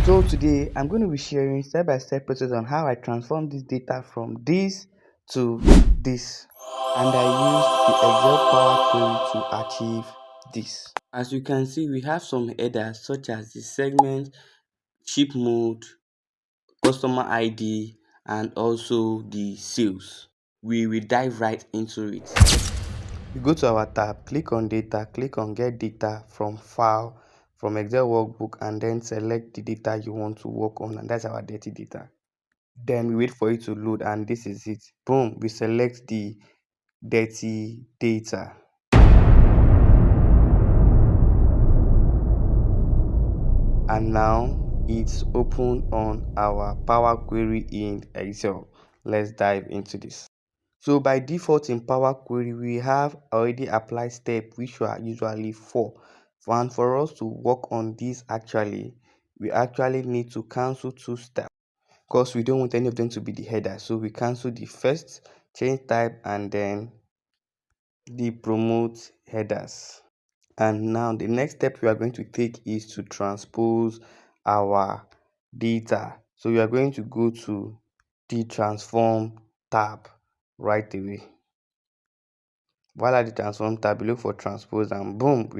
So today I'm going to be sharing step-by-step process on how I transform this data from this to this, and I use the Excel Power Query to achieve this. As you can see, we have some headers such as the segment, ship mode, customer ID, and also the sales. We will dive right into it. You go to our tab, click on data, click on get data from file, from Excel workbook, and then select the data you want to work on, and that's our dirty data. Then we wait for it to load, and this is it. Boom, we select the dirty data. And now it's open on our Power Query in Excel. Let's dive into this. So by default in Power Query, we have already applied step which are usually four. And for us to work on this we actually need to cancel two steps because we don't want any of them to be the header. So we cancel the first, change type, and then the promote headers. And now the next step we are going to take is to transpose our data. So we are going to go to the transform tab right away. While at the transform tab, look for transpose, and boom,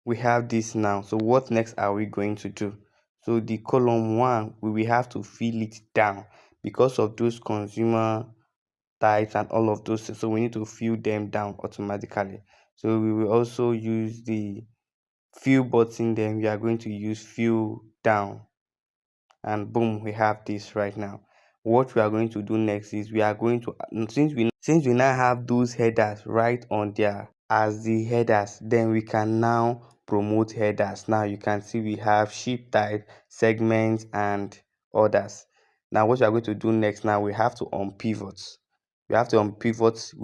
we have this now. So what next are we going to do? So the column 1, we will have to fill it down because of those consumer types and all of those things. So we need to fill them down automatically. So we will also use the fill button, then we are going to use fill down, and boom, we have this right now. What we are going to do next is we are going to, since we now have those headers right on there as the headers, then we can now promote headers. Now you can see we have ship type, segments, and others. Now what we are going to do next, now we have to unpivot. We have to unpivot,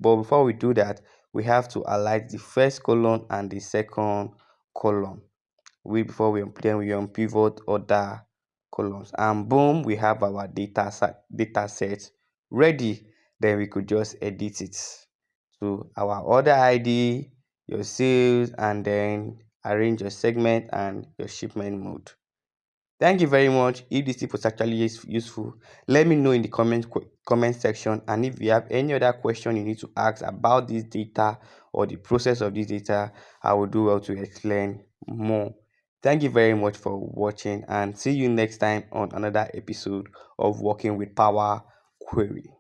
but before we do that, we have to highlight the first column and the second column. Before we unpivot other columns, and boom, we have our data set ready. Then we could just edit it to our order ID, your sales, and then arrange your segment and your shipment mode. Thank you very much. If this tip was actually useful, let me know in the comment section. And if you have any other question you need to ask about this data or the process of this data, I will do well to explain more. Thank you very much for watching, and see you next time on another episode of Working with Power Query.